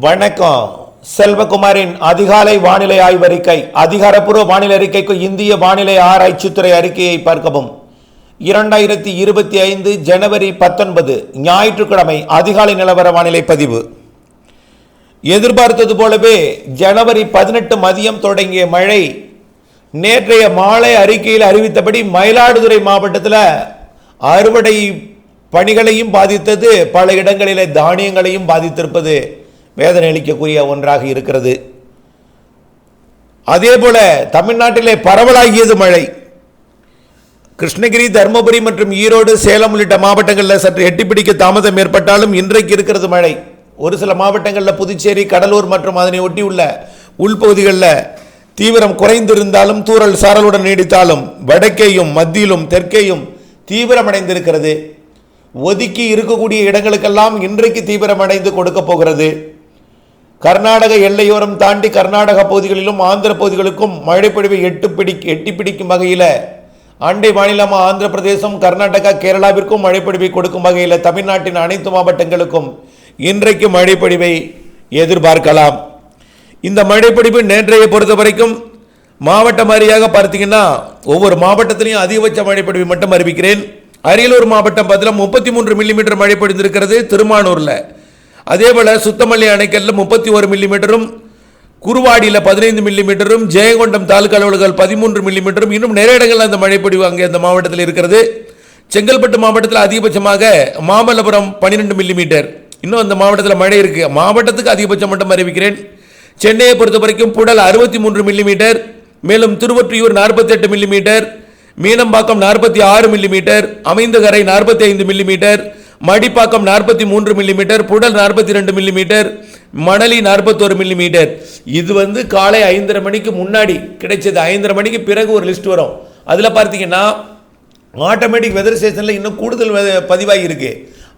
வணக்கம். செல்வகுமாரின் அதிகாலை வானிலை ஆய்வறிக்கை. அதிகாரப்பூர்வ வானிலை அறிக்கைக்கு இந்திய வானிலை ஆராய்ச்சித்துறை அறிக்கையை பார்க்கவும். 2025 ஜனவரி 19 ஞாயிற்றுக்கிழமை அதிகாலை நிலவர வானிலை பதிவு. எதிர்பார்த்தது போலவே ஜனவரி 18 மதியம் தொடங்கிய மழை நேற்றைய மாலை அறிக்கையில் அறிவித்தபடி மயிலாடுதுறை மாவட்டத்தில் அறுவடை பணிகளையும் பாதித்தது, பல இடங்களிலே தானியங்களையும் பாதித்திருப்பது வேதனை அளிக்கக்கூடிய ஒன்றாக இருக்கிறது. அதே போல தமிழ்நாட்டிலே பரவலாகியது மழை. கிருஷ்ணகிரி, தருமபுரி மற்றும் ஈரோடு, சேலம் உள்ளிட்ட மாவட்டங்களில் சற்று எட்டிப்பிடிக்க தாமதம் ஏற்பட்டாலும் இன்றைக்கு இருக்கிறது மழை. ஒரு சில மாவட்டங்களில் புதுச்சேரி, கடலூர் மற்றும் அதனை ஒட்டியுள்ள உள்பகுதிகளில் தீவிரம் குறைந்திருந்தாலும் தூறல் சாரலுடன் நீடித்தாலும் வடக்கேயும் மத்தியிலும் தெற்கேயும் தீவிரமடைந்திருக்கிறது. ஒதுக்கி இருக்கக்கூடிய இடங்களுக்கெல்லாம் இன்றைக்கு தீவிரமடைந்து கொடுக்க போகிறது. கர்நாடக எல்லையோரம் தாண்டி கர்நாடக பகுதிகளிலும் ஆந்திர பகுதிகளுக்கும் மழைப்பொழிவை எட்டி பிடிக்கும் வகையில் அண்டை மாநிலமாக ஆந்திர பிரதேசம், கர்நாடகா, கேரளாவிற்கும் மழைப்பொழிவை கொடுக்கும் வகையில் தமிழ்நாட்டின் அனைத்து மாவட்டங்களுக்கும் இன்றைக்கு மழைப்பொழிவை எதிர்பார்க்கலாம். இந்த மழைப்பொழிவு நேற்றைய பொறுத்த வரைக்கும் மாவட்டம் வாரியாக பார்த்தீங்கன்னா ஒவ்வொரு மாவட்டத்திலையும் அதிகபட்ச மழைப்பொழிவை மட்டும் அறிவிக்கிறேன். அரியலூர் மாவட்டம் 33 மில்லிமீட்டர் மழை பொழிந்திருக்கிறது திருமானூரில். அதேபோல் சுத்தமல்லி அணைக்கல்ல 31 மில்லிமீட்டரும், குருவாடியில் 15 மில்லிமீட்டரும், ஜெயங்கொண்டம் தாலுக்கா அலுவலர்கள் 13 மில்லிமீட்டரும், இன்னும் நிறைய இடங்களில் அந்த மழைப்பொழிவு அங்கே அந்த மாவட்டத்தில் இருக்கிறது. செங்கல்பட்டு மாவட்டத்தில் அதிகபட்சமாக மாமல்லபுரம் 12 மில்லிமீட்டர், இன்னும் அந்த மாவட்டத்தில் மழை இருக்குது. மாவட்டத்துக்கு அதிகபட்சம் மட்டும் அறிவிக்கிறேன். சென்னையை பொறுத்த வரைக்கும் புழல் 63 மில்லிமீட்டர், மேலும் Thiruvottiyur 48 millimetre, Meenambakkam 46 millimetre, Aminjikarai 45 millimetre, Madipakkam 43 millimetre, Pudal 42 millimetre, Manali 41 millimetre. இது காலை 5:30 மணிக்கு முன்னாடி கிடைச்சது. 5:30 மணிக்கு பிறகு ஒரு லிஸ்ட் வரும். அதில் பார்த்தீங்கன்னா ஆட்டோமேட்டிக் வெதர் ஸ்டேஷனில் இன்னும் கூடுதல் பதிவாகி இருக்கு.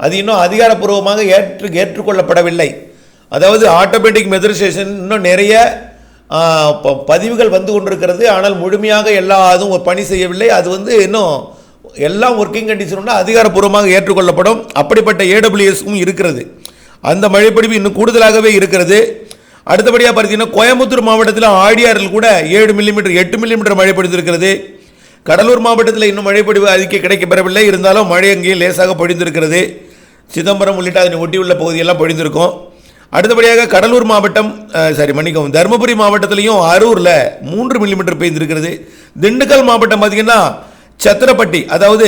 அது இன்னும் அதிகாரப்பூர்வமாக ஏற்றுக்கொள்ளப்படவில்லை. அதாவது ஆட்டோமேட்டிக் வெதர் ஸ்டேஷன் இன்னும் நிறைய பதிவுகள் வந்து கொண்டிருக்கிறது. ஆனால் முழுமையாக அதுவும் பணி செய்யவில்லை. அது இன்னும் எல்லாம் ஒர்க்கிங் கண்டிஷனோட அதிகாரப்பூர்வமாக ஏற்றுக்கொள்ளப்படும். அப்படிப்பட்ட ஏடபிள்யூஎஸ்க்கும் இருக்கிறது. அந்த மழைப்பொழிவு இன்னும் கூடுதலாகவே இருக்கிறது. அடுத்தபடியாக பார்த்தீங்கன்னா கோயம்புத்தூர் மாவட்டத்தில் ஆடியாரில் கூட 7 மில்லிமீட்டர் 8 மில்லிமீட்டர் மழை பொழிந்திருக்கிறது. கடலூர் மாவட்டத்தில் இன்னும் மழைப்பொழிவு அறிக்கை கிடைக்கப்பெறவில்லை. இருந்தாலும் மழை அங்கேயும் லேசாக பொழிந்திருக்கிறது. சிதம்பரம் உள்ளிட்ட அதனை ஒட்டியுள்ள பகுதியெல்லாம் பொழிந்திருக்கும். அடுத்தபடியாக கடலூர் மாவட்டம் தருமபுரி மாவட்டத்திலையும் அரூரில் 3 மில்லிமீட்டர் பெய்திருக்கிறது. திண்டுக்கல் மாவட்டம் பார்த்தீங்கன்னா சத்திரப்பட்டி, அதாவது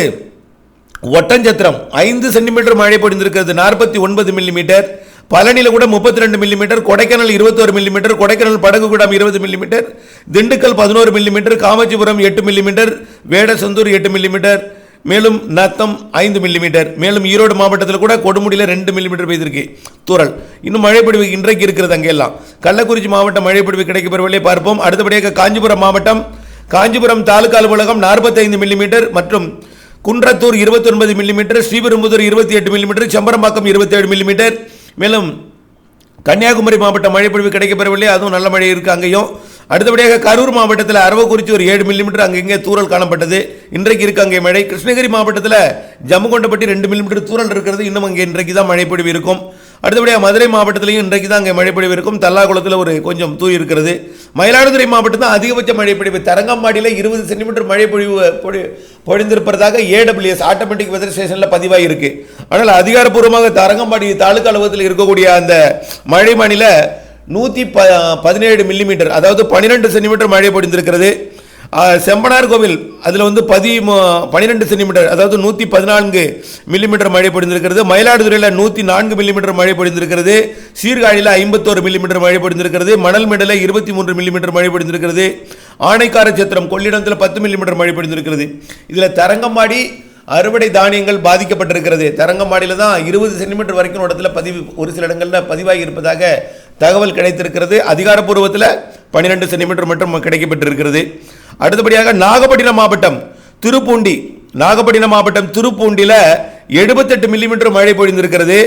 ஒட்டஞ்சத்திரம் 5 சென்டிமீட்டர் மழை பொழிந்திருக்கிறது, 49 மில்லிமீட்டர். பழனியில் கூட 32 மில்லிமீட்டர், கொடைக்கானல் 21 மில்லிமீட்டர், கொடைக்கானல் படகுகுடம் 20 millimetre, Dindigul 11 millimetre, Kamatchipuram 8 millimetre, Vedasandur 8 millimetre, மேலும் நத்தம் 5 மில்லிமீட்டர். மேலும் ஈரோடு மாவட்டத்தில் கூட கொடுமுடியில் 2 மில்லிமீட்டர் பெய்திருக்கு தூறல். இன்னும் மழைப்பொழிவு இன்றைக்கு இருக்கிறது. அங்கெல்லாம் கள்ளக்குறிச்சி மாவட்டம் மழைப்பொழிவு கிடைக்கப்பெறவில்லை, பார்ப்போம். அடுத்தபடியாக காஞ்சிபுரம் மாவட்டம், காஞ்சிபுரம் தாலுக்கா அலுவலகம் 45 மில்லிமீட்டர் மற்றும் Kundrathur 29 millimetre, Sriperumbudur 28 millimetre, Chembarambakkam 27 millimetre. மேலும் கன்னியாகுமரி மாவட்டம் மழைப்பொழிவு கிடைக்கப்பெறவில்லை, அதுவும் நல்ல மழை இருக்குது அங்கேயும். அடுத்தபடியாக கரூர் மாவட்டத்தில் அரவக்குறிச்சி ஒரு 7 மில்லிமீட்டர் அங்கங்கே தூறல் காணப்பட்டது. இன்றைக்கு இருக்குது அங்கே மழை. கிருஷ்ணகிரி மாவட்டத்தில் ஜம்முகொண்டப்பட்டி 2 மில்லிமீட்டர் தூறல் இருக்கிறது. இன்னும் அங்கே இன்றைக்கு தான் மழைப்பொழிவு இருக்கும். அடுத்தபடியாக மதுரை மாவட்டத்திலையும் இன்றைக்கு தான் அங்கே மழைப்பொழிவு இருக்கும். தல்லாகுளத்தில் ஒரு கொஞ்சம் தூய் இருக்கிறது. மயிலாடுதுறை மாவட்டம் தான் அதிகபட்ச மழைப்பொழிவு. தரங்கம்பாடியில் 20 சென்டிமீட்டர் பொழிந்திருப்பதாக ஏடபிள்யூஎஸ் ஆட்டோமேட்டிக் வெதர் ஸ்டேஷனில் பதிவாகி இருக்கு. ஆனால் அதிகாரப்பூர்வமாக தரங்கம்பாடி தாலுக்கா அலுவலகத்தில் இருக்கக்கூடிய அந்த மழை மாநில 117 மில்லிமீட்டர், அதாவது 12 சென்டிமீட்டர் மழை பொழிந்திருக்கிறது. செம்பனார் கோவில் அதில் 12 சென்டிமீட்டர், அதாவது 114 மில்லிமீட்டர் மழை பொழிந்திருக்கிறது. மயிலாடுதுறையில் 104 மில்லிமீட்டர் மழை பொழிந்திருக்கிறது. சீர்காழியில் 51 மில்லிமீட்டர் மழை பொழிந்திருக்கிறது. மணல்மேடில் 23 மில்லிமீட்டர் மழை பொழிந்திருக்கிறது. ஆனைக்காரச்சத்திரம் கொள்ளிடத்தில் 10 மில்லிமீட்டர் மழை பொழிந்திருக்கிறது. இதில் தரங்கம்பாடி அறுவடை தானியங்கள் பாதிக்கப்பட்டிருக்கிறது. தரங்கம்பாடியில் தான் 20 சென்டிமீட்டர் வரைக்கும் இடத்துல ஒரு சில இடங்களில் பதிவாகி இருப்பதாக தகவல் கிடைத்திருக்கிறது. அதிகாரப்பூர்வத்தில் 12 சென்டிமீட்டர் மட்டும் கிடைக்கப்பட்டிருக்கிறது. அடுத்தபடியாக நாகப்பட்டினம் மாவட்டம் திருப்பூண்டியில் 78 மில்லிமீட்டர் மழை பொழிந்திருக்கிறது.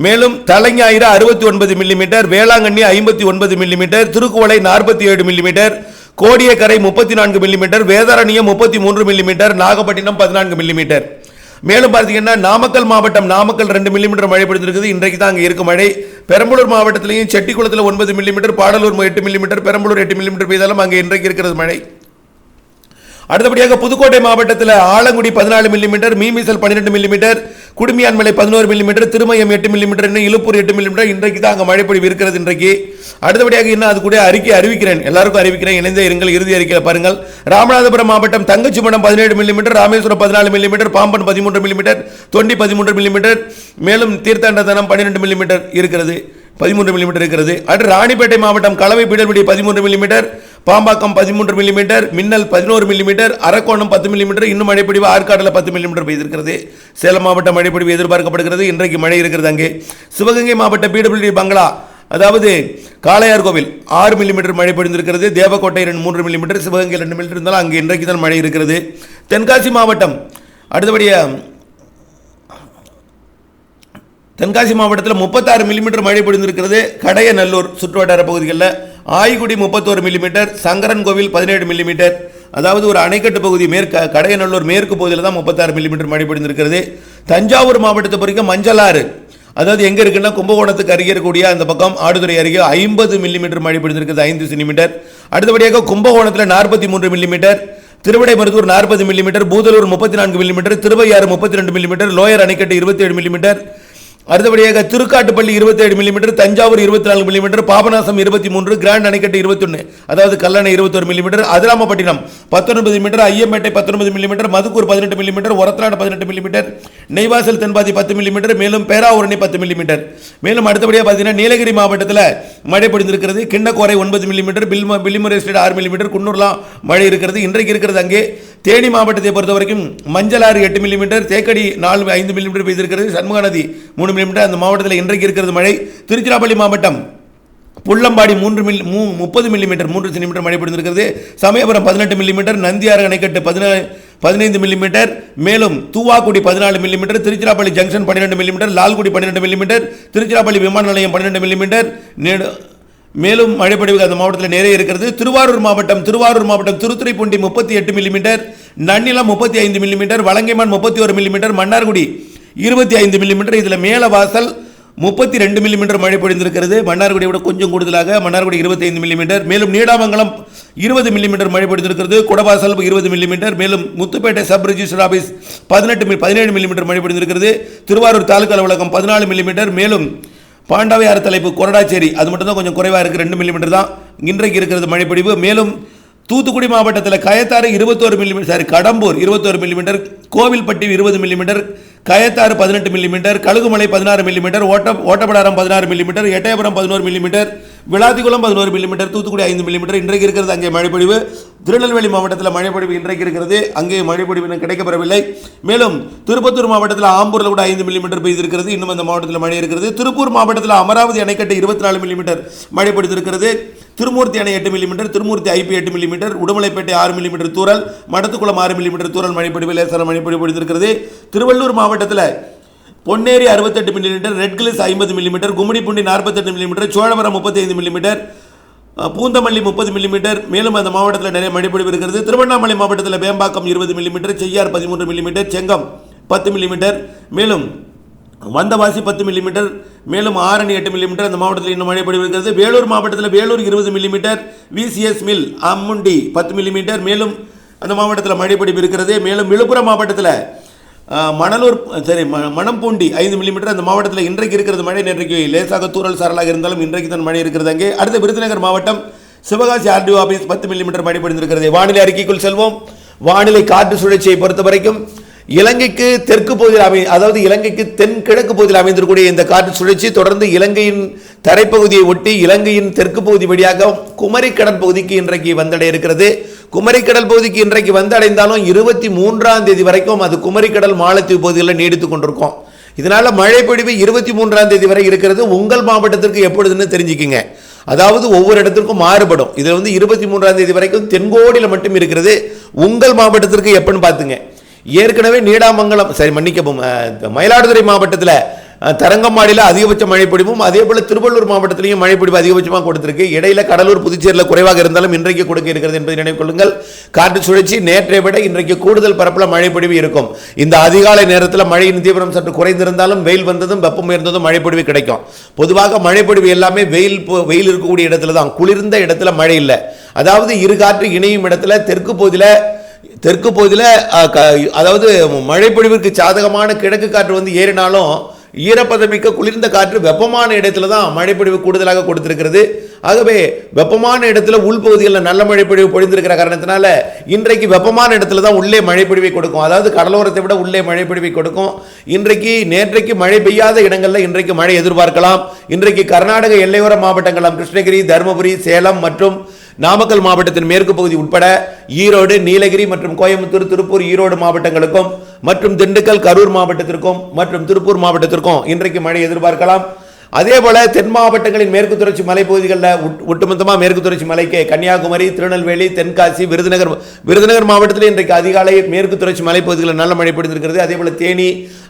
மேலும் Thalaignayiru 69 millimetre, Velankanni 59 millimetre, Thirukkuvalai 47 millimetre, Kodiyakkarai 34 millimetre, Vedaranyam 33 millimetre, Nagapattinam 14 millimetre. மேலும் பார்த்தீங்கன்னா நாமக்கல் மாவட்டம், நாமக்கல் 2 மில்லிமீட்டர் மழை பொழிந்திருக்குது. இன்றைக்கு தான் அங்கே இருக்கும் மழை. பெரம்பலூர் மாவட்டத்திலையும் செட்டிக்குளத்தில் 9 millimetre, Padalur 8 millimetre, Perambalur 8 millimetre பெய்தாலும் அங்கே இன்றைக்கு இருக்கிறது மழை. அடுத்தபடியாக புதுக்கோட்டை மாவட்டத்தில் Alangudi 14 millimetre, Mimisal 12 millimetre, Kudumiyanmalai 11 millimetre, Thirumayam 8 millimetre, Illuppur 8 millimetre. இன்றைக்கு தான் அங்கே மழை பொழிவு இருக்கிறது. இன்றைக்கு அடுத்தபடியாக இன்னும் அது கூட அறிவிக்கிறேன், எல்லாருக்கும் அறிவிக்கிறேன், இணைந்தே இருங்கள். இறுதி அறிக்கையில் பாருங்கள். ராமநாதபுரம் மாவட்டம் Thangachimadam 17 millimetre, Rameswaram 14 millimetre, Pamban 13 millimetre, Thondi 13 millimetre, மேலும் தீர்த்தாண்டதனம் 12 மில்லிமீட்டர் இருக்கிறது, 13 மில்லிமீட்டர் இருக்கிறது. அடுத்து ராணிப்பேட்டை மாவட்டம் கலவை பீடல்படி 13 மில்லிமீட்டர், பாம்பாக்கம் 13 மில்லிமீட்டர், மின்னல் 11 மில்லிமீட்டர், அரக்கோணம் 10 மில்லிமீட்டர், இன்னும் மழைப்பொழிவு ஆற்காடுல 10 மில்லிமீட்டர் பெய்திருக்கிறது. சேலம் மாவட்டம் மழைப்பொழிவு எதிர்பார்க்கப்படுகிறது. இன்றைக்கு மழை இருக்கிறது அங்கே. சிவகங்கை மாவட்டம் பீடபிள்யூடி பங்களா, அதாவது காளையார் கோவில் 6 மில்லிமீட்டர் மழை பொழிந்திருக்கிறது. தேவக்கோட்டை 3 மில்லிமீட்டர், சிவகங்கை 2 மில்லிமீட்டர் இருந்தாலும் அங்கே இன்றைக்கு தான் மழை இருக்கிறது. தென்காசி மாவட்டம், அடுத்தபடியாக தென்காசி மாவட்டத்தில் 36 மில்லிமீட்டர் மழை பொழிந்திருக்கிறது. கடையநல்லூர் சுற்றுவட்டார பகுதிகளில், ஆய்குடி 31 மில்லிமீட்டர், சங்கரன் கோவில் 17 மில்லிமீட்டர், அதாவது ஒரு அணைக்கட்டு பகுதி கடையநல்லூர் மேற்கு பகுதியில் தான் 36 மில்லிமீட்டர் மழை பொழிந்திருக்கிறது. தஞ்சாவூர் மாவட்டத்தை பொறுத்த மஞ்சளாறு, அதாவது எங்க இருக்குன்னா கும்பகோணத்துக்கு அருகே இருக்கக்கூடிய அந்த பக்கம் ஆடுதுறை அருகே 50 மில்லிமீட்டர் மழை பொழிந்திருக்கிறது, 5 சென்டிமீட்டர். அடுத்தபடியாக கும்பகோணத்தில் 43 millimetre, Thiruvidaimarudur 40 millimetre, Budalur 34 millimetre, Thiruvaiyaru 32 millimetre, lower அணைக்கட்டு 27 மில்லிமீட்டர், அடுத்தபடியாக Thirukattupalli 27 millimetre, Thanjavur 24 millimetre, Papanasam 23, grand அணைக்கட்டு 21, அதாவது Kallanai 21 millimetre, Adirampattinam 19 millimetre, Ayyampettai 19 millimetre, Madukkur 18 millimetre, Orathanadu 18 millimetre, Neivasal Thenpathi 10 millimetre, மேலும் பேராவூரணி 10 மில்லிமீட்டர். மேலும் அடுத்தபடியாக பார்த்தீங்கன்னா நீலகிரி மாவட்டத்தில் மழை பொழிந்திருக்கிறது. கிண்ணக்கோரை 9 மில்லிமீட்டர், பில்லிமுறை எஸ்டேட் 6 மில்லிமீட்டர், குன்னூர்லாம் மழை இருக்கிறது, இன்றைக்கு இருக்கிறது அங்கே. தேனி மாவட்டத்தை பொறுத்த வரைக்கும் மஞ்சளாறு 8 மில்லிமீட்டர், தேக்கடி 5 மில்லிமீட்டர் பெய்திருக்கிறது, சண்முக நதி 3 மில்லிமீட்டர் அந்த மாவட்டத்தில் இன்றைக்கு இருக்கிறது மழை. திருச்சிராப்பள்ளி மாவட்டம் புள்ளம்பாடி 30 மில்லிமீட்டர் 3 சென்டிமீட்டர் மழை பொழிந்திருக்கிறது. சமயபுரம் 18 மில்லிமீட்டர், நந்தியாறு அணைக்கட்டு 15 மில்லிமீட்டர், மேலும் Thuvakudi 14 millimetre, Tiruchirappalli junction 12 millimetre, Lalgudi 12 millimetre, Tiruchirappalli விமான நிலையம் 12 மில்லிமீட்டர், மேலும் மழைப்பொழிவு அந்த மாவட்டத்தில் நிறைய இருக்கிறது. திருவாரூர் மாவட்டம் Thiruthuraipoondi 38 millimetre, Nannilam 35 millimetre, Valangaiman 31 millimetre, Mannargudi 25 millimetre, இதில் மேலவாசல் 32 மில்லிமீட்டர் மழை பொழிந்திருக்கிறது. மன்னார்குடியை விட கொஞ்சம் கூடுதலாக மன்னார்குடி 25 மில்லிமீட்டர், மேலும் நீடாமங்கலம் 20 மில்லிமீட்டர் மழை பொழிந்திருக்கிறது. குடவாசல் 20 மில்லிமீட்டர், மேலும் Muthupettai sub register office 17 millimetre மழை பொழிந்திருக்கிறது. திருவாரூர் தாலுகா அலுவலகம் 14 மில்லிமீட்டர், மேலும் பாண்டாவையாறு தலைப்பு கொரடாச்சேரி அது மட்டும் தான் கொஞ்சம் குறைவாக இருக்குது, 2 மில்லிமீட்டர் தான் இன்றைக்கு இருக்கிறது மழைப்பொழிவு. மேலும் தூத்துக்குடி மாவட்டத்தில் Kayathar 21 millimetre, Kadambur 21 millimetre, Kovilpatti 20 millimetre, Kayathar 18 millimetre, Kalugumalai 16 millimetre, Ottapidaram 16 millimetre, Ettayapuram 11 millimetre, Vilathikulam 11 millimetre, Thoothukudi 5 millimetre இன்றைக்கு இருக்கிறது அங்கே மழைப்பொழிவு. திருநெல்வேலி மாவட்டத்தில் மழைப்பொழிவு இன்றைக்கு இருக்கிறது, அங்கே மழைப்பொழிவு கிடைக்கப்பெறவில்லை. மேலும் திருப்பத்தூர் மாவட்டத்தில் ஆம்பூரில் கூட 5 மில்லிமீட்டர் பெய்திருக்கிறது, இன்னும் அந்த மாவட்டத்தில் மழை இருக்கிறது. திருப்பூர் மாவட்டத்தில் அமராவதி அணைக்கட்டு 24 மில்லிமீட்டர் மழை பொழிந்திருக்கிறது. திருமூர்த்தி அணை 8 millimetre, Thirumoorthy IP 8 millimetre, Udumalaipettai 6 millimetre தூரல், மடத்துக்குளம் 6 மில்லிமீட்டர் தூரல் மழைப்பொழிவு லேசான மழைப்பொழிவு பொழிந்திருக்கிறது. திருவள்ளூர் மாவட்டத்தில் Ponneri 68 millimetre, red Glitz 50 millimetre, Gummidipoondi 48 millimetre, Cholavaram 35 millimetre, Poonamallee 30 millimetre, மேலும் அந்த மாவட்டத்தில் நிறைய மழைப்பொழிவு இருக்கிறது. திருவண்ணாமலை மாவட்டத்தில் வேம்பாக்கம் 20 மில்லிமீட்டர், செய்யார் 13 மில்லிமீட்டர், செங்கம் 10 மில்லிமீட்டர், மேலும் வந்தவாசி 10 மில்லிமீட்டர், மேலும் ஆரணி 8 மில்லிமீட்டர் அந்த மாவட்டத்தில் இன்னும் மழை பொழிவு இருக்கிறது. வேலூர் மாவட்டத்தில் Vellore 20 millimetre, VCS mill Ammundi 10 millimetre, மேலும் அந்த மாவட்டத்தில் மழை பொழிவு இருக்கிறது. மேலும் விழுப்புரம் மாவட்டத்தில் மணம்பூண்டி 5 மில்லிமீட்டர் அந்த மாவட்டத்தில் இன்றைக்கு இருக்கிறது மழை. நேற்றைக்கு லேசாக தூரல் சாரலாக இருந்தாலும் இன்றைக்கு தான் மழை இருக்கிறது அங்கே. அடுத்த விருதுநகர் மாவட்டம் சிவகாசி ஆர்டிஓ ஆபீஸ் 10 மில்லிமீட்டர் மழை பொழிந்திருக்கிறது. வானிலை அறிக்கைக்குள் செல்வோம். வானிலை காற்று சுழற்சியை பொறுத்த வரைக்கும் இலங்கைக்கு தெற்கு பகுதியில் அதாவது இலங்கைக்கு தென்கிழக்கு பகுதியில் அமைந்திருக்கக்கூடிய இந்த காற்று சுழற்சி தொடர்ந்து இலங்கையின் தரைப்பகுதியை ஒட்டி இலங்கையின் தெற்கு பகுதி வழியாக குமரி கடல் பகுதிக்கு இன்றைக்கு வந்தடைய இருக்கிறது. குமரி கடல் பகுதிக்கு இன்றைக்கு வந்தடைந்தாலும் 23ஆம் தேதி வரைக்கும் அது குமரி கடல் மாலத்தீவு பகுதிகளில் நீடித்துக் கொண்டிருக்கும். இதனால மழை பொழிவு 23ஆம் தேதி வரை இருக்கிறது. உங்கள் மாவட்டத்திற்கு எப்பொழுதுன்னு தெரிஞ்சுக்கிங்க. அதாவது ஒவ்வொரு இடத்திற்கும் மாறுபடும். இதில் 23ஆம் தேதி வரைக்கும் தென்கோடியில் மட்டும் இருக்கிறது. உங்கள் மாவட்டத்திற்கு எப்பன்னு பார்த்துங்க. ஏற்கனவே நீடாமங்கலம் மன்னிக்கவும் மயிலாடுதுறை மாவட்டத்தில் தரங்கம்பாடியில் அதிகபட்ச மழைப்பொழிவும், அதே போல திருவள்ளூர் மாவட்டத்திலையும் மழைப்பொழிவு அதிகபட்சமாக கொடுத்திருக்கு. இடையில கடலூர் புதுச்சேரியில் குறைவாக இருந்தாலும் இன்றைக்கு கொடுக்க இருக்கிறது என்பதை நினைவு கொள்ளுங்கள். காற்று சுழற்சி நேற்றை விட இன்றைக்கு கூடுதல் பரப்பில் மழைப்பொழிவு இருக்கும். இந்த அதிகாலை நேரத்தில் மழையின் தீவிரம் சற்று குறைந்திருந்தாலும் வெயில் வந்ததும் வெப்பம் உயர்ந்ததும் மழைப்பொழிவு கிடைக்கும். பொதுவாக மழைப்பொழிவு எல்லாமே வெயில் இருக்கக்கூடிய இடத்துல தான், குளிர்ந்த இடத்துல மழை இல்லை. அதாவது இரு காற்று இணையும் இடத்துல தெற்கு பகுதியில் அதாவது மழைப்பொழிவிற்கு சாதகமான கிழக்கு காற்று வந்து ஏறினாலும் ஈரப்பதமிக்க குளிர்ந்த காற்று வெப்பமான இடத்துல தான் மழைப்பொழிவு கூடுதலாக கொடுத்திருக்கிறது. ஆகவே வெப்பமான இடத்துல உள்பகுதிகளில் நல்ல மழைப்பொழிவு பொழிந்திருக்கிற காரணத்தினால இன்றைக்கு வெப்பமான இடத்துல தான் உள்ளே மழைப்பொழிவை கொடுக்கும். அதாவது கடலோரத்தை விட உள்ளே மழைப்பொழிவை கொடுக்கும். நேற்றைக்கு மழை பெய்யாத இடங்களில் இன்றைக்கு மழை எதிர்பார்க்கலாம். இன்றைக்கு கர்நாடக எல்லையோர மாவட்டங்களாம் கிருஷ்ணகிரி, தருமபுரி, சேலம் மற்றும் நாமக்கல் மாவட்டத்தின் மேற்கு பகுதி உட்பட ஈரோடு, நீலகிரி மற்றும் கோயம்புத்தூர், திருப்பூர், ஈரோடு மாவட்டங்களுக்கும் மற்றும் திண்டுக்கல், கரூர் மாவட்டத்திற்கும் மற்றும் திருப்பூர் மாவட்டத்திற்கும் இன்றைக்கு மழை எதிர்பார்க்கலாம். அதே போல தென் மாவட்டங்களின் மேற்கு தொடர்ச்சி மலைப்பகுதிகளில் ஒட்டுமொத்தமாக மேற்கு தொடர்ச்சி மலைக்கு கன்னியாகுமரி, திருநெல்வேலி, தென்காசி, விருதுநகர் மாவட்டத்தில் இன்றைக்கு அதிகாலை மேற்கு தொடர்ச்சி மலைப்பகுதிகளில் நல்ல மழை பொழிந்திருக்கிறது. அதே போல தேனி,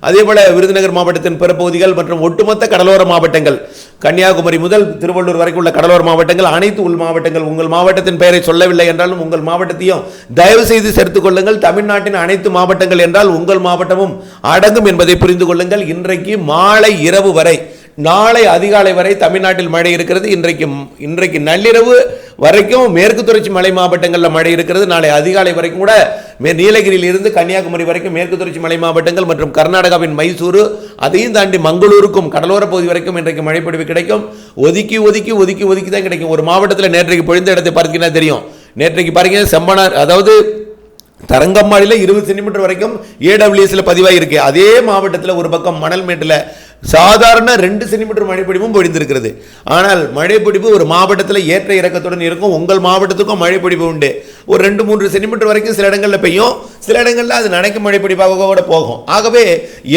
அதே போல விருதுநகர் மாவட்டத்தின் பிற பகுதிகள் மற்றும் ஒட்டுமொத்த கடலோர மாவட்டங்கள், கன்னியாகுமரி முதல் திருவள்ளூர் வரைக்கும் உள்ள கடலோர மாவட்டங்கள், அனைத்து உள் மாவட்டங்கள், உங்கள் மாவட்டத்தின் பெயரை சொல்லவில்லை என்றாலும் உங்கள் மாவட்டத்தையும் தயவு செய்து சேர்த்துக் கொள்ளுங்கள். தமிழ்நாட்டின் அனைத்து மாவட்டங்கள் என்றால் உங்கள் மாவட்டமும் அடங்கும் என்பதை புரிந்து கொள்ளுங்கள். இன்றைக்கு மாலை இரவு வரை, நாளை அதிகாலை வரை தமிழ்நாட்டில் மழை இருக்கிறது. இன்றைக்கு நள்ளிரவு வரைக்கும் மேற்கு தொடர்ச்சி மலை மாவட்டங்களில் மழை இருக்கிறது. நாளை அதிகாலை வரைக்கும் கூட நீலகிரியில் இருந்து கன்னியாகுமரி வரைக்கும் மேற்கு தொடர்ச்சி மலை மாவட்டங்கள் மற்றும் கர்நாடகாவின் மைசூரு, அதையும் தாண்டி மங்களூருக்கும் கடலோர பகுதி வரைக்கும் இன்றைக்கு மழைப்பொழிவு கிடைக்கும். ஒதுக்கி ஒதுக்கி ஒதுக்கி ஒதுக்கி தான் கிடைக்கும். ஒரு மாவட்டத்தில் நேற்றைக்கு பொழிந்த இடத்தை பார்த்தீங்கன்னா தெரியும். நேற்றைக்கு பாருங்க, செம்பனார், அதாவது தரங்கம்பாடியில் 20 சென்டிமீட்டர் வரைக்கும் ஏடபிள்யூஎஸ்ல பதிவாயிருக்கு. அதே மாவட்டத்தில் ஒரு பக்கம் மணல்மேட்டில் சாதாரண 2 சென்டிமீட்டர் மழைப்பொழிவும் பொழிந்திருக்கிறது. ஆனால் மழைப்பொழிவு ஒரு மாவட்டத்தில் ஏற்ற இறக்கத்துடன் இருக்கும். உங்கள் மாவட்டத்துக்கும் மழைப்பொழிவு உண்டு. ஒரு 2-3 சென்டிமீட்டர் வரைக்கும் சில இடங்களில் பெய்யும், சில இடங்களில் அது நனைக்கும் மழைப்பொழிவாக கூட போகும். ஆகவே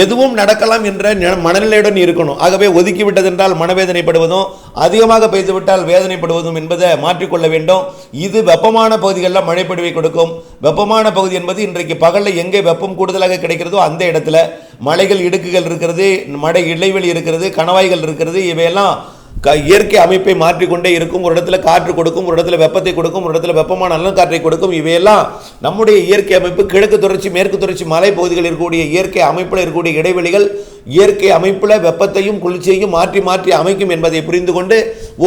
எதுவும் நடக்கலாம் என்ற மனநிலையுடன் இருக்கணும். ஆகவே ஒதுக்கி விட்டதென்றால் மனவேதனைப்படுவதும், அதிகமாக பெய்துவிட்டால் வேதனைப்படுவதும் என்பதை மாற்றிக்கொள்ள வேண்டும். இது வெப்பமான பகுதிகளில் மழைப்பொழிவை கொடுக்கும். வெப்பமான பகுதி என்பது இன்றைக்கு பகலில் எங்கே வெப்பம் கூடுதலாக கிடைக்கிறதோ அந்த இடத்துல மலைகள், இடுக்குகள் இருக்கிறது, மழை இடைவெளி இருக்கிறது, கணவாய்கள் இருக்கிறது. இவையெல்லாம் இயற்கை அமைப்பை மாற்றிக்கொண்டே இருக்கும். ஒரு இடத்துல காற்று கொடுக்கும், ஒரு இடத்துல வெப்பத்தை கொடுக்கும், ஒரு இடத்துல வெப்பமான நல்ல காற்றை கொடுக்கும். இவையெல்லாம் நம்முடைய இயற்கை அமைப்பு. கிழக்கு தொடர்ச்சி, மேற்கு தொடர்ச்சி மலை பகுதிகள் இருக்கக்கூடிய இயற்கை அமைப்பில் இருக்கக்கூடிய இடைவெளிகள் இயற்கை அமைப்பில் வெப்பத்தையும் குளிர்ச்சியையும் மாற்றி மாற்றி அமைக்கும் என்பதை புரிந்து கொண்டு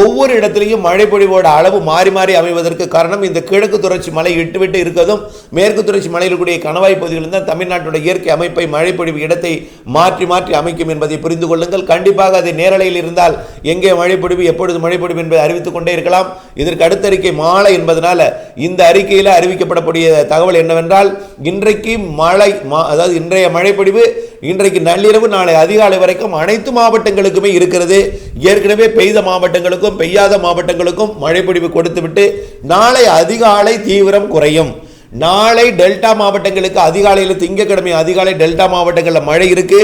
ஒவ்வொரு இடத்திலையும் மழைப்பொழிவோட அளவு மாறி மாறி அமைவதற்கு காரணம் இந்த கிழக்கு தொடர்ச்சி மலை விட்டு இருக்கிறதும் மேற்கு தொடர்ச்சி மலையில் இருக்கக்கூடிய கணவாய் பகுதிகளில் தான் தமிழ்நாட்டுடைய இயற்கை அமைப்பை மழைப்பொழிவு இடத்தை மாற்றி மாற்றி அமைக்கும் என்பதை புரிந்து கொள்ளுங்கள். கண்டிப்பாக அது நேரலையில் இருந்தால் எங்கே மழைப்பொழிவு, எப்பொழுது மழைப்பொழிவு என்பதை அறிவித்துக் கொண்டே இருக்கலாம். இதற்கு அடுத்த அறிக்கை மாலை என்பதனால இந்த அறிக்கையில் அறிவிக்கப்படக்கூடிய தகவல் என்னவென்றால், இன்றைக்கு மழை, அதாவது இன்றைய மழைப்பொழிவு இன்றைக்கு நள்ளிரவு நாளை அதிகாலை வரைக்கும் அனைத்து மாவட்டங்களுக்குமே இருக்கிறது. ஏற்கனவே பெய்த மாவட்டங்களுக்கும் பெய்யாத மாவட்டங்களுக்கும் மழைப்பொழிவு கொடுத்துவிட்டு நாளை அதிகாலை தீவிரம் குறையும். நாளை டெல்டா மாவட்டங்களுக்கு அதிகாலையில், திங்கட்கிழமை அதிகாலை டெல்டா மாவட்டங்களில் மழை இருக்கு.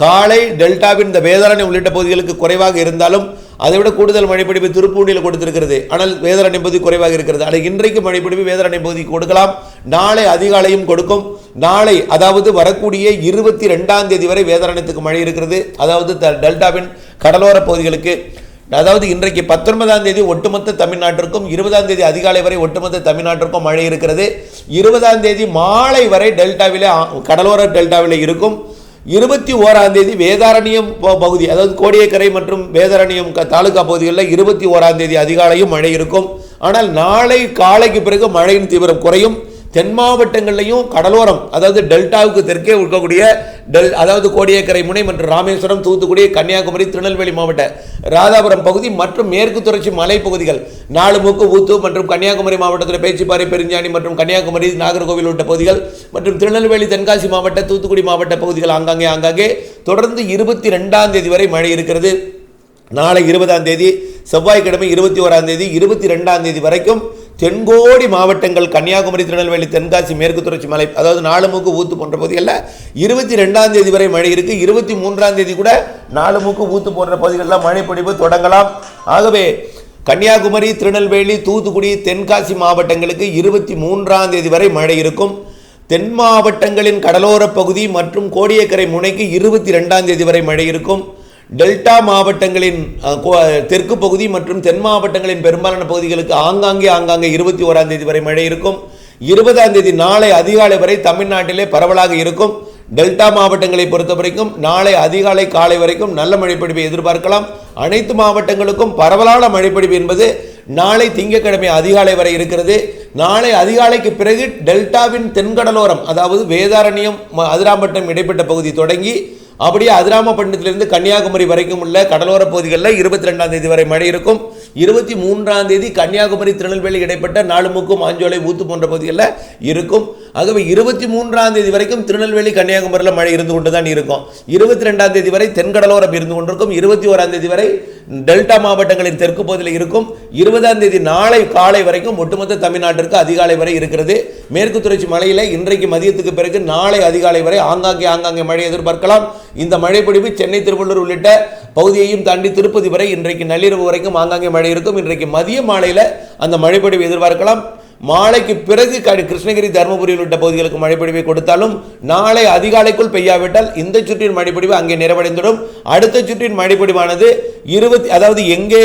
காலை டெல்டாவின் இந்த வேதாரண்யம் உள்ளிட்ட பகுதிகளுக்கு குறைவாக இருந்தாலும் அதைவிட கூடுதல் மழைப்பொழிவு திருப்பூண்டியில் கொடுத்திருக்கிறது. ஆனால் வேதாரண்யம் பகுதி குறைவாக இருக்கிறது. ஆனால் இன்றைக்கு மழைப்பொழிவு வேதாரண்யம் பகுதிக்கு கொடுக்கலாம். நாளை அதிகாலையும் கொடுக்கும். நாளை, அதாவது வரக்கூடிய 22ஆம் தேதி வரை வேதாரண்யத்துக்கு மழை இருக்கிறது. அதாவது டெல்டாவின் கடலோர பகுதிகளுக்கு. அதாவது இன்றைக்கு 19ஆம் தேதி ஒட்டுமொத்த தமிழ்நாட்டிற்கும், 20ஆம் தேதி அதிகாலை வரை ஒட்டுமொத்த தமிழ்நாட்டிற்கும் மழை இருக்கிறது. 20ஆம் தேதி மாலை வரை டெல்டாவிலே, கடலோர டெல்டாவிலே இருக்கும். 21ஆம் தேதி வேதாரண்யம் பகுதி, அதாவது கோடியக்கரை மற்றும் வேதாரண்யம் தாலுகா பகுதிகளில் 21ஆம் தேதி அதிகாலையும் மழை இருக்கும். ஆனால் நாளை காலைக்கு பிறகு மழையின் தீவிரம் குறையும். தென் மாவட்டங்களையும் கடலோரம், அதாவது டெல்டாவுக்கு தெற்கே இருக்கக்கூடிய அதாவது கோடியக்கரை முனை மற்றும் ராமேஸ்வரம், தூத்துக்குடி, கன்னியாகுமரி, திருநெல்வேலி மாவட்ட ராதாபுரம் பகுதி மற்றும் மேற்கு தொடர்ச்சி மலைப்பகுதிகள், நாலுமுக்கு, ஊத்து மற்றும் கன்னியாகுமரி மாவட்டத்தில் பேச்சிப்பாறை, பெருஞ்சாணி மற்றும் கன்னியாகுமரி, நாகர்கோவில் உள்ளிட்ட பகுதிகள் மற்றும் திருநெல்வேலி, தென்காசி மாவட்ட, தூத்துக்குடி மாவட்ட பகுதிகள் ஆங்காங்கே தொடர்ந்து 22ஆம் தேதி வரை மழை இருக்கிறது. நாளை 20ஆம் தேதி செவ்வாய்க்கிழமை 21ஆம் தேதி 22ஆம் தேதி வரைக்கும் தென்கோடி மாவட்டங்கள், கன்னியாகுமரி, திருநெல்வேலி, தென்காசி, மேற்கு தொடர்ச்சி மலை, அதாவது நாலுமுக்கு, ஊத்து போன்ற பகுதிகளில் 22ஆம் தேதி வரை மழை இருக்கு. 23ஆம் தேதி கூட நாலுமுக்கு, ஊத்து போன்ற பகுதிகளில் மழை பொழிவு தொடங்கலாம். ஆகவே கன்னியாகுமரி, திருநெல்வேலி, தூத்துக்குடி, தென்காசி மாவட்டங்களுக்கு 23ஆம் தேதி வரை மழை இருக்கும். தென் மாவட்டங்களின் கடலோர பகுதி மற்றும் கோடியக்கரை முனைக்கு 22ஆம் தேதி வரை மழை இருக்கும். டெல்டா மாவட்டங்களின் தெற்கு பகுதி மற்றும் தென் மாவட்டங்களின் பெரும்பாலான பகுதிகளுக்கு ஆங்காங்கே 21ஆம் தேதி வரை மழை இருக்கும். 20ஆம் தேதி நாளை அதிகாலை வரை தமிழ்நாட்டிலே பரவலாக இருக்கும். டெல்டா மாவட்டங்களை பொறுத்தவரைக்கும் நாளை அதிகாலை காலை வரைக்கும் நல்ல மழைப்பொழிவை எதிர்பார்க்கலாம். அனைத்து மாவட்டங்களுக்கும் பரவலான மழைப்பொழிவு என்பது நாளை திங்கட்கிழமை அதிகாலை வரை இருக்கிறது. நாளை அதிகாலைக்கு பிறகு டெல்டாவின் தென்கடலோரம், அதாவது வேதாரண்யம் அதிராம்பட்டினம் இடைப்பட்ட பகுதி தொடங்கி அப்படியே அதிராமப்பட்டினத்திலிருந்து கன்னியாகுமரி வரைக்கும் உள்ள கடலோர பகுதிகளில் 22ஆம் தேதி வரை மழை இருக்கும். 23ஆம் தேதி கன்னியாகுமரி திருநெல்வேலி இடைப்பட்ட நாலுமுக்கு மாஞ்சோலை ஊத்து போன்ற பகுதிகளில் இருக்கும். ஆகவே 23ஆம் தேதி வரைக்கும் திருநெல்வேலி கன்னியாகுமரியில் மழை இருந்து கொண்டு தான் இருக்கும். 22ஆம் தேதி வரை தென்கடலோரம் இருந்து கொண்டிருக்கும். 21ஆம் தேதி வரை டெல்டா மாவட்டங்களின் தெற்கு பகுதியில் இருக்கும். 20ஆம் தேதி நாளை காலை வரைக்கும் ஒட்டுமொத்த தமிழ்நாட்டிற்கு அதிகாலை வரை இருக்கிறது. மேற்கு தொடர்ச்சி மலையில் இன்றைக்கு மதியத்துக்கு பிறகு நாளை அதிகாலை வரை ஆங்காங்கே மழை எதிர்பார்க்கலாம். இந்த மழைப்பொழிவு சென்னை, திருவள்ளூர் உள்ளிட்ட பகுதியையும் தாண்டி திருப்பதி வரை இன்றைக்கு நள்ளிரவு வரைக்கும் ஆங்காங்கே மழை இருக்கும். இன்றைக்கு மதிய மாலையில் அந்த மழைப்பொழிவு எதிர்பார்க்கலாம். மாலைக்கு பிறகு கிருஷ்ணகிரி, தருமபுரி உள்ளிட்ட பகுதிகளுக்கு மழைப்பொழிவை கொடுத்தாலும் நாளை அதிகாலைக்குள் பெய்யாவிட்டால் இந்த சுற்றின் மழைப்பொழிவு அங்கே நிறைவடைந்துடும். அடுத்த சுற்றின் மழைப்பொழிவானது அதாவது எங்கே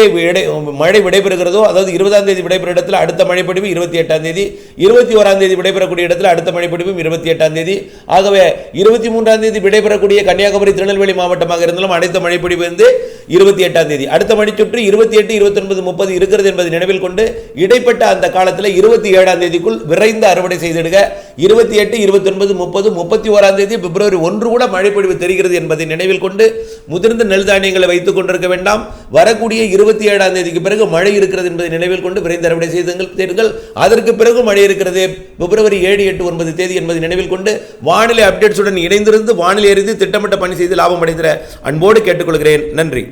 மழை விடைபெறுகிறதோ, அதாவது 20ஆம் தேதி விடைபெறும் இடத்துல அடுத்த மழைப்பொழிவு 28ஆம் தேதி, 21ஆம் தேதி விடைபெறக்கூடிய இடத்துல அடுத்த மழைப்பொழிவும் 28ஆம் தேதி. ஆகவே 23ஆம் தேதி விடைபெறக்கூடிய கன்னியாகுமரி, திருநெல்வேலி மாவட்டமாக இருந்தாலும் அடுத்த மழைப்பொழிவு 28ஆம் தேதி. அடுத்த மழைச்சுற்று 28, 29, 30 இருக்கிறது என்பதை நினைவில் கொண்டு இடைப்பட்ட அந்த காலத்தில் 27ஆம் தேதிக்குள் விரைந்து அறுவடை செய்திடுக. 28, 29, 30, 31ஆம் தேதி பிப்ரவரி 1 கூட மழைப்பொழிவு தெரிகிறது என்பதை நினைவில் கொண்டு முதிர்ந்த நெல் தானியங்களை வைத்துக் கொண்டிருக்க வேண்டாம். வரக்கூடிய 27ஆம் தேதிக்கு பிறகு மழை இருக்கிறது என்பதை நினைவில் கொண்டு விரைந்து அறுவடை செய்துங்கள். அதற்கு பிறகு மழை இருக்கிறது பிப்ரவரி 7, 8, 9 தேதி என்பதை நினைவில் கொண்டு வானிலை அப்டேட்ஸுடன் இணைந்திருந்து வானிலை அறிந்து திட்டமிட்ட பணி செய்து லாபம் அடைந்திட அன்போடு கேட்டுக்கொள்கிறேன். நன்றி.